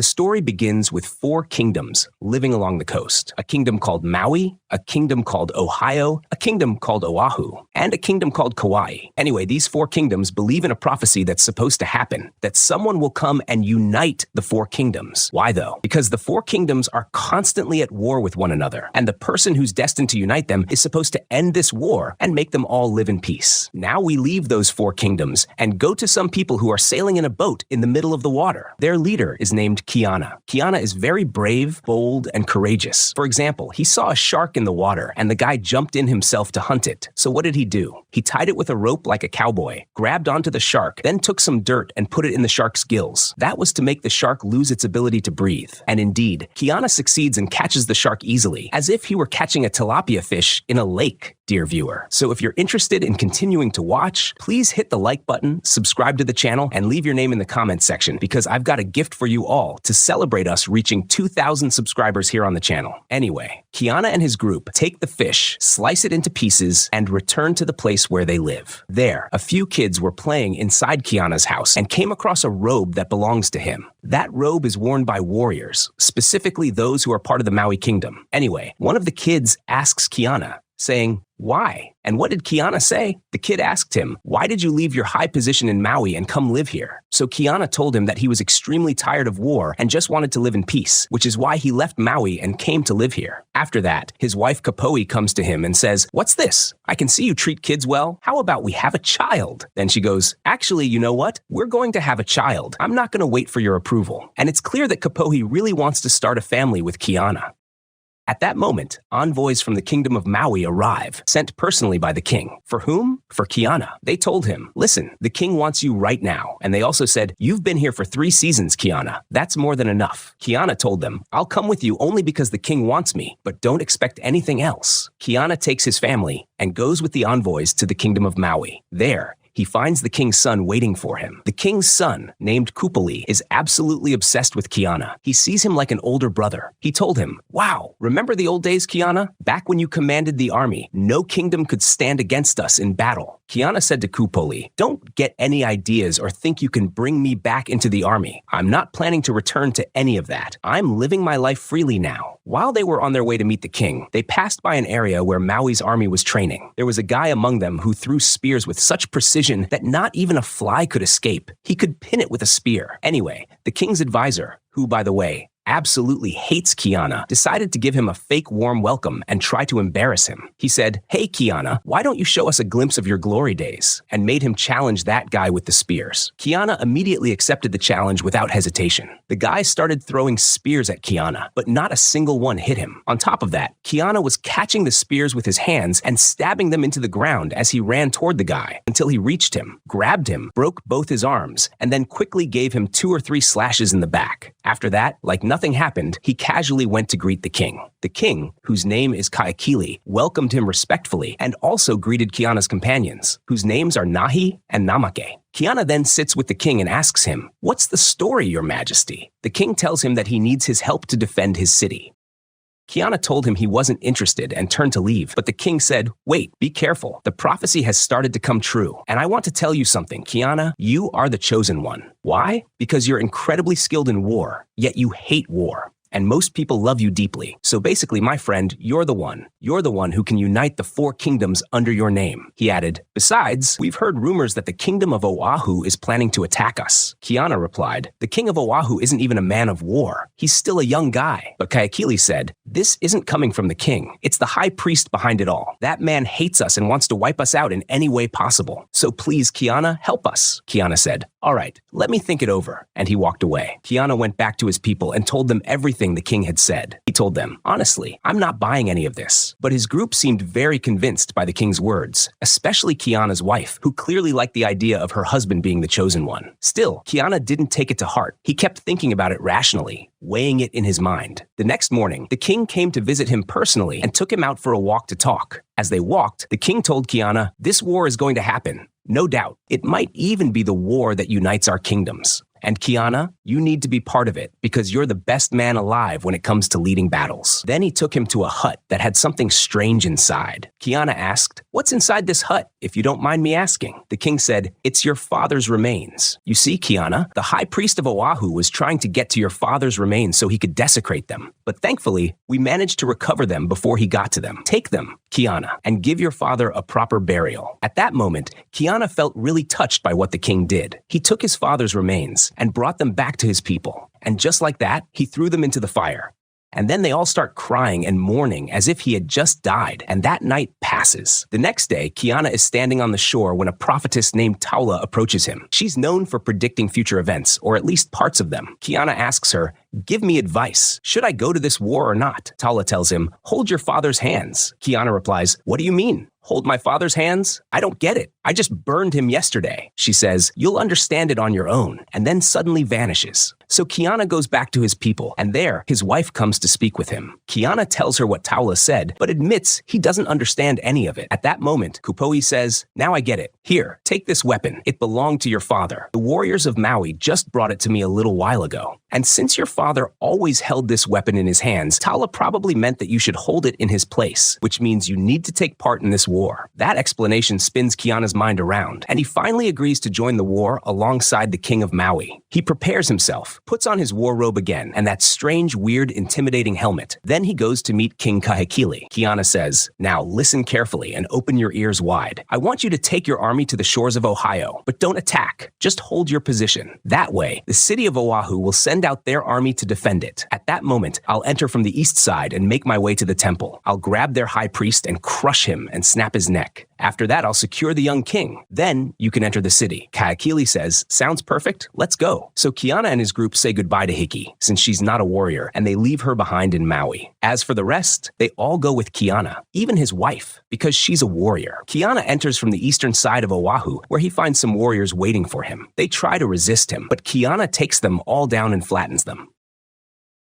The story begins with 4 kingdoms living along the coast. A kingdom called Maui, a kingdom called Ohio, a kingdom called Oahu, and a kingdom called Kauaʻi. Anyway, these 4 kingdoms believe in a prophecy that's supposed to happen, that someone will come and unite the 4 kingdoms. Why though? Because the 4 kingdoms are constantly at war with one another, and the person who's destined to unite them is supposed to end this war and make them all live in peace. Now we leave those 4 kingdoms and go to some people who are sailing in a boat in the middle of the water. Their leader is named Kaʻiana. Kaʻiana is very brave, bold, and courageous. For example, he saw a shark in the water and the guy jumped in himself to hunt it. So what did he do? He tied it with a rope like a cowboy, grabbed onto the shark, then took some dirt and put it in the shark's gills. That was to make the shark lose its ability to breathe. And indeed, Kaʻiana succeeds and catches the shark easily, as if he were catching a tilapia fish in a lake, dear viewer. So if you're interested in continuing to watch, please hit the like button, subscribe to the channel, and leave your name in the comments section, because I've got a gift for you all to celebrate us reaching 2,000 subscribers here on the channel. Anyway, Kaʻiana and his group take the fish, slice it into pieces, and return to the place where they live. There, a few kids were playing inside Kaʻiana's house and came across a robe that belongs to him. That robe is worn by warriors, specifically those who are part of the Maui kingdom. Anyway, one of the kids asks Kaʻiana, saying, "Why?" And what did Kaʻiana say? The kid asked him, "Why did you leave your high position in Maui and come live here?" So Kaʻiana told him that he was extremely tired of war and just wanted to live in peace, which is why he left Maui and came to live here. After that, his wife Kapoʻi comes to him and says, "What's this? I can see you treat kids well. How about we have a child?" Then she goes, "Actually, you know what? We're going to have a child. I'm not going to wait for your approval." And it's clear that Kapoʻi really wants to start a family with Kaʻiana. At that moment, envoys from the kingdom of Maui arrive, sent personally by the king. For whom? For Kaʻiana. They told him, "Listen, the king wants you right now." And they also said, "You've been here for 3 seasons, Kaʻiana. That's more than enough." Kaʻiana told them, "I'll come with you only because the king wants me, but don't expect anything else." Kaʻiana takes his family and goes with the envoys to the kingdom of Maui. There, he finds the king's son waiting for him. The king's son, named Kupali, is absolutely obsessed with Kaʻiana. He sees him like an older brother. He told him, "Wow, remember the old days, Kaʻiana? Back when you commanded the army, no kingdom could stand against us in battle." Kaʻiana said to Kupali, "Don't get any ideas or think you can bring me back into the army. I'm not planning to return to any of that. I'm living my life freely now." While they were on their way to meet the king, they passed by an area where Maui's army was training. There was a guy among them who threw spears with such precision that not even a fly could escape. He could pin it with a spear. Anyway, the king's advisor, who, by the way, absolutely hates Kaʻiana, decided to give him a fake warm welcome and try to embarrass him. He said, "Hey Kaʻiana, why don't you show us a glimpse of your glory days?" and made him challenge that guy with the spears. Kaʻiana immediately accepted the challenge without hesitation. The guy started throwing spears at Kaʻiana, but not a single one hit him. On top of that, Kaʻiana was catching the spears with his hands and stabbing them into the ground as he ran toward the guy until he reached him, grabbed him, broke both his arms, and then quickly gave him 2 or 3 slashes in the back. After that, like nothing happened, he casually went to greet the king. The king, whose name is Kaʻiƙili, welcomed him respectfully and also greeted Kaʻiana's companions, whose names are Nahi and Namake. Kaʻiana then sits with the king and asks him, "What's the story, your majesty?" The king tells him that he needs his help to defend his city. Kaʻiana told him he wasn't interested and turned to leave, but the king said, "Wait, be careful. The prophecy has started to come true. And I want to tell you something, Kaʻiana, you are the chosen one. Why? Because you're incredibly skilled in war, yet you hate war. And most people love you deeply. So basically, my friend, you're the one. You're the one who can unite the 4 kingdoms under your name." He added, "Besides, we've heard rumors that the kingdom of Oahu is planning to attack us." Kaʻiana replied, "The king of Oahu isn't even a man of war. He's still a young guy." But Kaʻiƙili said, "This isn't coming from the king. It's the high priest behind it all. That man hates us and wants to wipe us out in any way possible. So please, Kaʻiana, help us." Kaʻiana said, "All right, let me think it over." And he walked away. Kaʻiana went back to his people and told them everything the king had said. He told them, "Honestly, I'm not buying any of this." But his group seemed very convinced by the king's words, especially Kaʻiana's wife, who clearly liked the idea of her husband being the chosen one. Still, Kaʻiana didn't take it to heart. He kept thinking about it rationally, weighing it in his mind. The next morning, the king came to visit him personally and took him out for a walk to talk. As they walked, the king told Kaʻiana, "This war is going to happen. No doubt. It might even be the war that unites our kingdoms." And Kaʻiana, you need to be part of it because you're the best man alive when it comes to leading battles. Then he took him to a hut that had something strange inside. Kaʻiana asked, "What's inside this hut, if you don't mind me asking?" The king said, "It's your father's remains." You see, Kaʻiana, the high priest of Oahu was trying to get to your father's remains so he could desecrate them. But thankfully, we managed to recover them before he got to them. Take them, Kaʻiana, and give your father a proper burial. At that moment, Kaʻiana felt really touched by what the king did. He took his father's remains and brought them back to his people. And just like that, he threw them into the fire. And then they all start crying and mourning as if he had just died, and that night passes. The next day, Kaʻiana is standing on the shore when a prophetess named Taula approaches him. She's known for predicting future events, or at least parts of them. Kaʻiana asks her, "Give me advice. Should I go to this war or not?" Taula tells him, "Hold your father's hands." Kaʻiana replies, "What do you mean? Hold my father's hands? I don't get it. I just burned him yesterday." She says, "You'll understand it on your own," and then suddenly vanishes. So Kaʻiana goes back to his people, and there, his wife comes to speak with him. Kaʻiana tells her what Taula said, but admits he doesn't understand any of it. At that moment, Kupoʻi says, "Now I get it. Here, take this weapon. It belonged to your father. The warriors of Maui just brought it to me a little while ago. And since your father always held this weapon in his hands, Taula probably meant that you should hold it in his place, which means you need to take part in this war." That explanation spins Kiana's mind around, and he finally agrees to join the war alongside the king of Maui. He prepares himself, puts on his war robe again, and that strange, weird, intimidating helmet. Then he goes to meet King Kahekili. Kaʻiana says, "Now listen carefully and open your ears wide. I want you to take your army to the shores of Ohio, but don't attack. Just hold your position. That way, the city of Oahu will send out their army to defend it. At that moment, I'll enter from the east side and make my way to the temple. I'll grab their high priest and crush him and snap his neck. After that, I'll secure the young king. Then you can enter the city." Kahekili says, "Sounds perfect. Let's go." So Kaʻiana and his group say goodbye to Hiki, since she's not a warrior, and they leave her behind in Maui. As for the rest, they all go with Kaʻiana, even his wife, because she's a warrior. Kaʻiana enters from the eastern side of Oahu, where he finds some warriors waiting for him. They try to resist him, but Kaʻiana takes them all down and flattens them.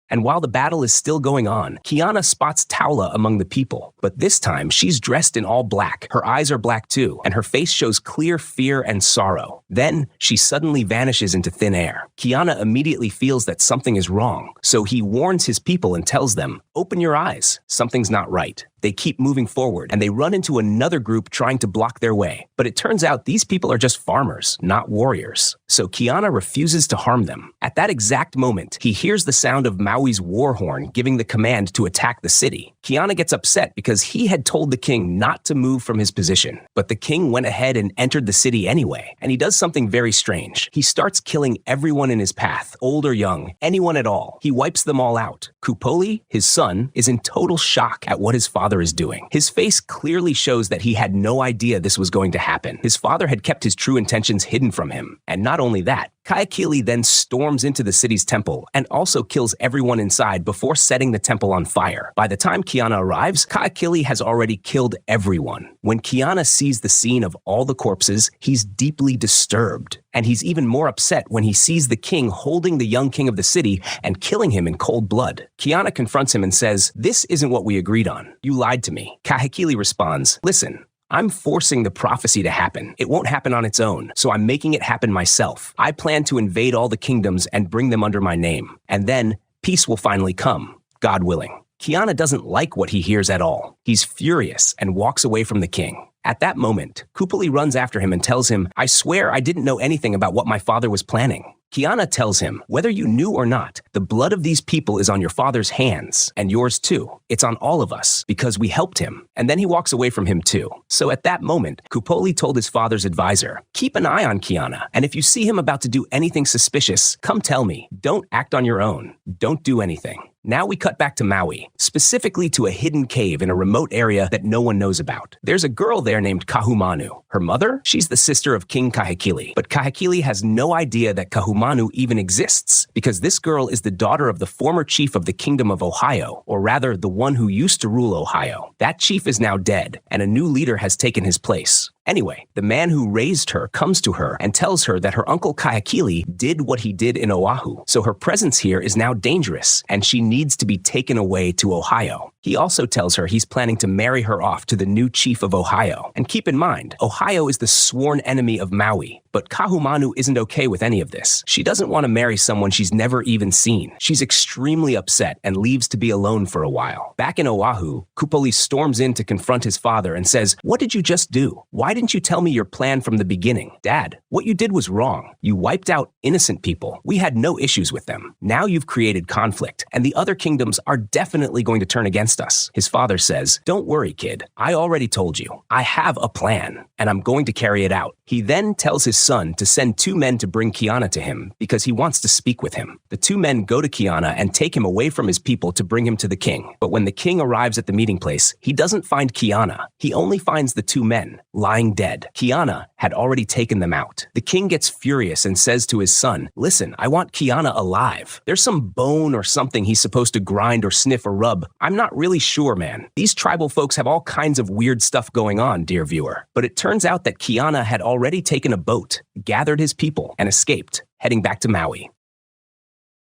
And while the battle is still going on, Kaʻiana spots Taula among the people. But this time, she's dressed in all black. Her eyes are black too, and her face shows clear fear and sorrow. Then, she suddenly vanishes into thin air. Kaʻiana immediately feels that something is wrong, so he warns his people and tells them, "Open your eyes. Something's not right." They keep moving forward, and they run into another group trying to block their way. But it turns out these people are just farmers, not warriors. So Kaʻiana refuses to harm them. At that exact moment, he hears the sound of Maui's war horn giving the command to attack the city. Kaʻiana gets upset because he had told the king not to move from his position. But the king went ahead and entered the city anyway, and he does something very strange. He starts killing everyone in his path, old or young, anyone at all. He wipes them all out. Kupoli, his son, is in total shock at what his father is doing. His face clearly shows that he had no idea this was going to happen. His father had kept his true intentions hidden from him. And not only that, Kahekili then storms into the city's temple and also kills everyone inside before setting the temple on fire. By the time Kaʻiana arrives, Kahekili has already killed everyone. When Kaʻiana sees the scene of all the corpses, he's deeply disturbed. And he's even more upset when he sees the king holding the young king of the city and killing him in cold blood. Kaʻiana confronts him and says, "This isn't what we agreed on. You lied to me." Kahekili responds, "Listen, I'm forcing the prophecy to happen. It won't happen on its own, so I'm making it happen myself. I plan to invade all the kingdoms and bring them under my name. And then peace will finally come, God willing." Kaʻiana doesn't like what he hears at all. He's furious and walks away from the king. At that moment, Kupoli runs after him and tells him, "I swear I didn't know anything about what my father was planning." Kaʻiana tells him, "Whether you knew or not, the blood of these people is on your father's hands, and yours too. It's on all of us, because we helped him." And then he walks away from him too. So at that moment, Kupoli told his father's advisor, "Keep an eye on Kaʻiana, and if you see him about to do anything suspicious, come tell me. Don't act on your own. Don't do anything." Now we cut back to Maui, specifically to a hidden cave in a remote area that no one knows about. There's a girl there named Kahumanu. Her mother? She's the sister of King Kahekili. But Kahekili has no idea that Kahumanu even exists, because this girl is the daughter of the former chief of the Kingdom of Ohio, or rather, the one who used to rule Ohio. That chief is now dead, and a new leader has taken his place. Anyway, the man who raised her comes to her and tells her that her uncle Kahekili did what he did in Oahu, so her presence here is now dangerous, and she needs to be taken away to Ohio. He also tells her he's planning to marry her off to the new chief of Ohio. And keep in mind, Ohio is the sworn enemy of Maui, but Kahumanu isn't okay with any of this. She doesn't want to marry someone she's never even seen. She's extremely upset and leaves to be alone for a while. Back in Oahu, Kupoli storms in to confront his father and says, "What did you just do? Why didn't you tell me your plan from the beginning? Dad, what you did was wrong. You wiped out innocent people. We had no issues with them. Now you've created conflict, and the other kingdoms are definitely going to turn against us." His father says, "Don't worry, kid. I already told you. I have a plan, and I'm going to carry it out." He then tells his son to send 2 men to bring Kaʻiana to him because he wants to speak with him. The 2 men go to Kaʻiana and take him away from his people to bring him to the king. But when the king arrives at the meeting place, he doesn't find Kaʻiana. He only finds the 2 men lying dead. Kaʻiana had already taken them out. The king gets furious and says to his son, "Listen, I want Kaʻiana alive. There's some bone or something he's supposed to grind or sniff or rub. I'm not really sure, man. These tribal folks have all kinds of weird stuff going on, dear viewer." But it turns out that Kaʻiana had already taken a boat, gathered his people, and escaped, heading back to Maui.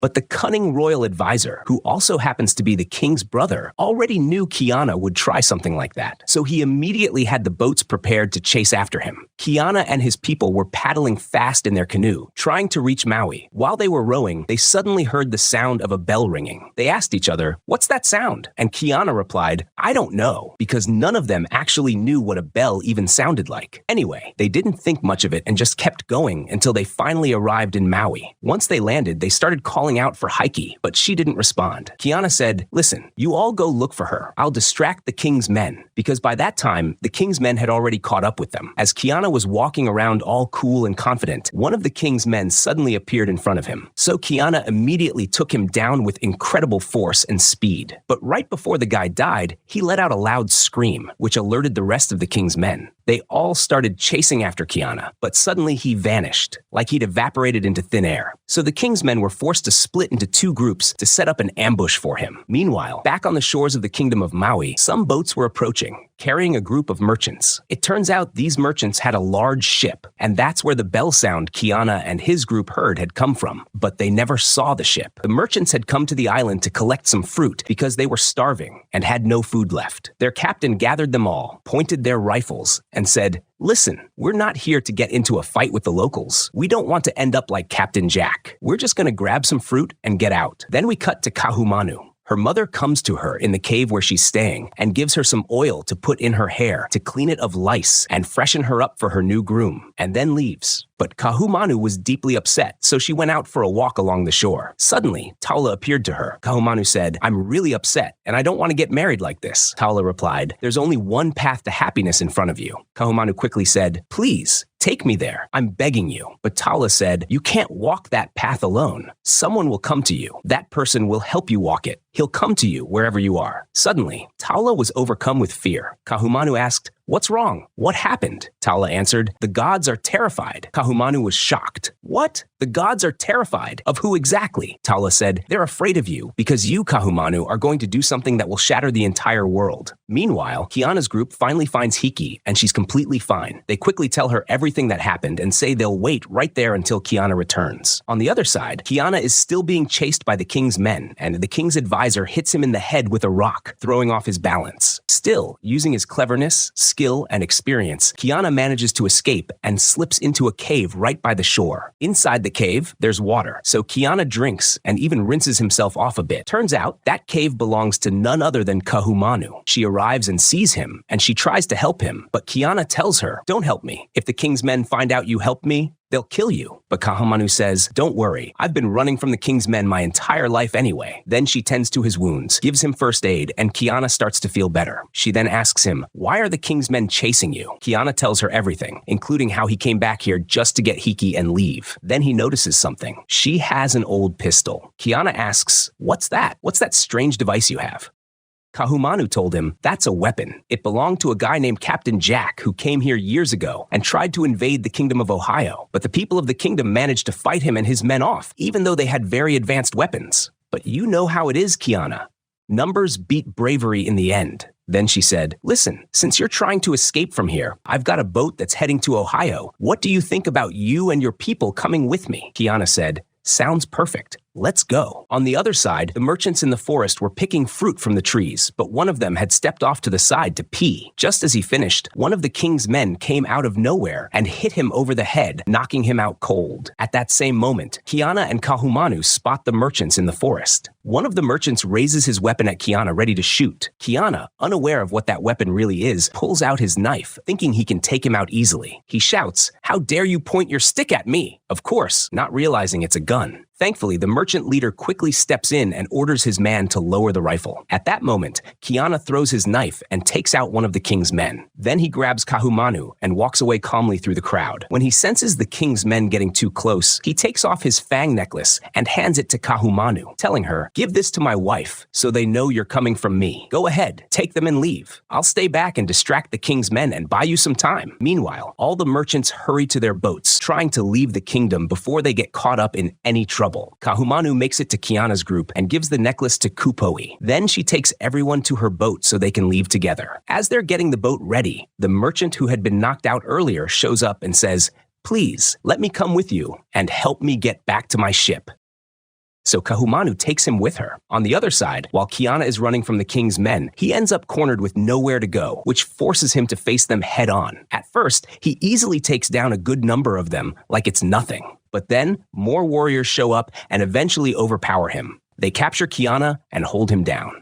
But the cunning royal advisor, who also happens to be the king's brother, already knew Kaʻiana would try something like that. So he immediately had the boats prepared to chase after him. Kaʻiana and his people were paddling fast in their canoe, trying to reach Maui. While they were rowing, they suddenly heard the sound of a bell ringing. They asked each other, "What's that sound?" And Kaʻiana replied, "I don't know," because none of them actually knew what a bell even sounded like. Anyway, they didn't think much of it and just kept going until they finally arrived in Maui. Once they landed, they started calling out for Hawaiʻi, but she didn't respond. Kaʻiana said, "Listen, you all go look for her. I'll distract the king's men," because by that time, the king's men had already caught up with them. As Kaʻiana was walking around all cool and confident, one of the king's men suddenly appeared in front of him. So Kaʻiana immediately took him down with incredible force and speed. But right before the guy died, he let out a loud scream, which alerted the rest of the king's men. They all started chasing after Kaʻiana, but suddenly he vanished, like he'd evaporated into thin air. So the king's men were forced to split into 2 groups to set up an ambush for him. Meanwhile, back on the shores of the kingdom of Maui, some boats were approaching, carrying a group of merchants. It turns out these merchants had a large ship, and that's where the bell sound Kaʻiana and his group heard had come from, but they never saw the ship. The merchants had come to the island to collect some fruit because they were starving and had no food left. Their captain gathered them all, pointed their rifles, and said, "Listen, we're not here to get into a fight with the locals. We don't want to end up like Captain Jack. We're just going to grab some fruit and get out." Then we cut to Kahumanu. Her mother comes to her in the cave where she's staying and gives her some oil to put in her hair to clean it of lice and freshen her up for her new groom, and then leaves. But Kahumanu was deeply upset, so she went out for a walk along the shore. Suddenly, Taula appeared to her. Kahumanu said, "I'm really upset, and I don't want to get married like this." Taula replied, "There's only one path to happiness in front of you." Kahumanu quickly said, "Please, take me there. I'm begging you." But Taula said, "You can't walk that path alone. Someone will come to you. That person will help you walk it. He'll come to you wherever you are." Suddenly, Taula was overcome with fear. Kahumanu asked, "What's wrong? What happened?" Taula answered, "The gods are terrified." Kahumanu was shocked. "What? The gods are terrified? Of who exactly?" Taula said, "They're afraid of you because you, Kahumanu, are going to do something that will shatter the entire world." Meanwhile, Kaʻiana's group finally finds Hiki, and she's completely fine. They quickly tell her everything that happened and say they'll wait right there until Kaʻiana returns. On the other side, Kaʻiana is still being chased by the king's men, and the king's advisor hits him in the head with a rock, throwing off his balance. Still, using his cleverness, skill, and experience, Kaʻiana manages to escape and slips into a cave right by the shore. Inside the cave, there's water, so Kaʻiana drinks and even rinses himself off a bit. Turns out, that cave belongs to none other than Kahumanu. She arrives and sees him, and she tries to help him, but Kaʻiana tells her, "Don't help me. If the king's men find out you helped me, they'll kill you." But Kahumanu says, "Don't worry, I've been running from the king's men my entire life anyway." Then she tends to his wounds, gives him first aid, and Kaʻiana starts to feel better. She then asks him, "Why are the king's men chasing you?" Kaʻiana tells her everything, including how he came back here just to get Hiki and leave. Then he notices something. She has an old pistol. Kaʻiana asks, "What's that? What's that strange device you have?" Kahumanu told him, "That's a weapon. It belonged to a guy named Captain Jack who came here years ago and tried to invade the kingdom of Ohio. But the people of the kingdom managed to fight him and his men off, even though they had very advanced weapons. But you know how it is, Kaʻiana. Numbers beat bravery in the end." Then she said, "Listen, since you're trying to escape from here, I've got a boat that's heading to Ohio. What do you think about you and your people coming with me?" Kaʻiana said, "Sounds perfect. Let's go. On the other side, the merchants in the forest were picking fruit from the trees, but one of them had stepped off to the side to pee. Just as he finished, one of the king's men came out of nowhere and hit him over the head, knocking him out cold. At that same moment, Kaʻiana and Kahumanu spot the merchants in the forest. One of the merchants raises his weapon at Kaʻiana, ready to shoot. Kaʻiana, unaware of what that weapon really is, pulls out his knife, thinking he can take him out easily. He shouts, "How dare you point your stick at me?" Of course, not realizing it's a gun. Thankfully, the merchant leader quickly steps in and orders his man to lower the rifle. At that moment, Kaʻiana throws his knife and takes out one of the king's men. Then he grabs Kahumanu and walks away calmly through the crowd. When he senses the king's men getting too close, he takes off his fang necklace and hands it to Kahumanu, telling her, "Give this to my wife so they know you're coming from me. Go ahead, take them and leave. I'll stay back and distract the king's men and buy you some time." Meanwhile, all the merchants hurry to their boats, trying to leave the kingdom before they get caught up in any trouble. Kahumanu makes it to Kaʻiana's group and gives the necklace to Kupoʻi. Then she takes everyone to her boat so they can leave together. As they're getting the boat ready, the merchant who had been knocked out earlier shows up and says, "Please, let me come with you and help me get back to my ship." So Kahumanu takes him with her. On the other side, while Kaʻiana is running from the king's men, he ends up cornered with nowhere to go, which forces him to face them head on. At first, he easily takes down a good number of them like it's nothing. But then, more warriors show up and eventually overpower him. They capture Kaʻiana and hold him down.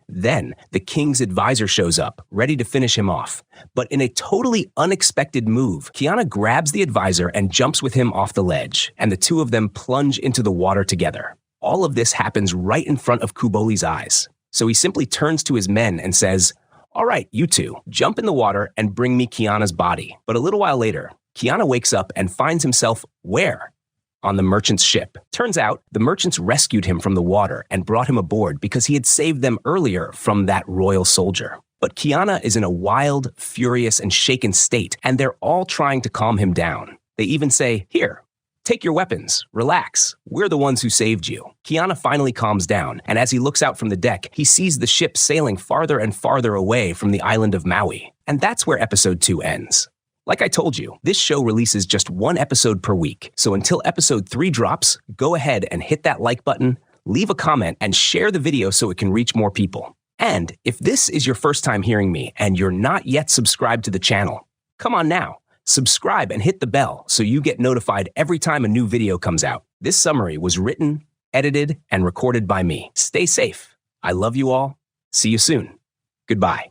Then, the king's advisor shows up, ready to finish him off. But in a totally unexpected move, Kaʻiana grabs the advisor and jumps with him off the ledge, and the two of them plunge into the water together. All of this happens right in front of Kuboli's eyes. So he simply turns to his men and says, "All right, you two, jump in the water and bring me Kaʻiana's body." But a little while later, Kaʻiana wakes up and finds himself where? On the merchant's ship. Turns out, the merchants rescued him from the water and brought him aboard because he had saved them earlier from that royal soldier. But Kaʻiana is in a wild, furious, and shaken state, and they're all trying to calm him down. They even say, "Here, take your weapons, relax, we're the ones who saved you." Kaʻiana finally calms down, and as he looks out from the deck, he sees the ship sailing farther and farther away from the island of Maui. And that's where episode 2 ends. Like I told you, this show releases just one episode per week, so until episode 3 drops, go ahead and hit that like button, leave a comment, and share the video so it can reach more people. And if this is your first time hearing me and you're not yet subscribed to the channel, come on now. Subscribe and hit the bell so you get notified every time a new video comes out. This summary was written, edited, and recorded by me. Stay safe. I love you all. See you soon. Goodbye.